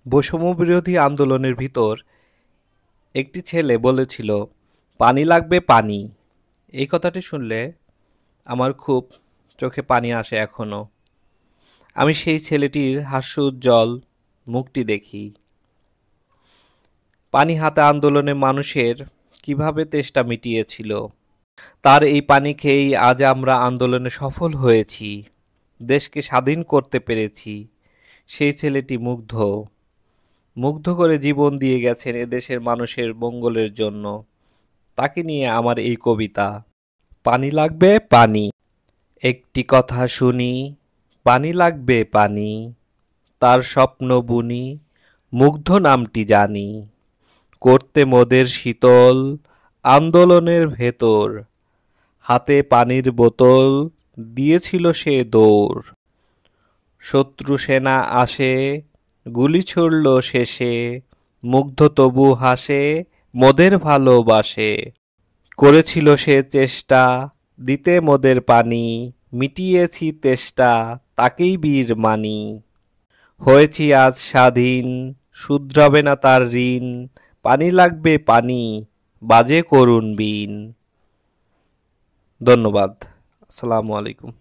বৈষম্য বিরোধী আন্দোলনের ভিতর একটি ছেলে বলেছিল, পানি লাগবে পানি। এই কথাটি শুনলে আমার খুব চোখে পানি আসে এখনো। আমি সেই ছেলেটির হাস্যোজ্জ্বল মুখটি দেখি। পানি হাতে আন্দোলনে মানুষের কিভাবে তেষ্টা মিটিয়েছিল। তার এই পানি খেয়েই আজ আমরা আন্দোলনে সফল হয়েছি, দেশকে স্বাধীন করতে পেরেছি। সেই ছেলেটি মুগ্ধ মুগ্ধ করে জীবন দিয়ে গেছেন এদেশের মানুষের মঙ্গলের জন্য। তাকে নিয়ে আমার এই কবিতা। পানি লাগবে পানি, একটি কথা শুনি, পানি লাগবে পানি, তার স্বপ্ন বুনি, মুগ্ধ নামটি জানি, করতে মোদের শীতল আন্দোলনের ভেতর, হাতে পানির বোতল দিয়েছিল সে দৌড়। শত্রু সেনা আসে, গুলি ছুড়ল শেষে, মুগ্ধ তবু হাসে, মোদের ভালোবাসে। করেছিল সে চেষ্টা দিতে মোদের পানি, মিটিয়েছি তেষ্টা তাকেই বীর মানি। হয়েছি আজ স্বাধীন, শুধরাবে না তার ঋণ, পানি লাগবে পানি, বাজে করুণ বিন। ধন্যবাদ। আসসালামু আলাইকুম।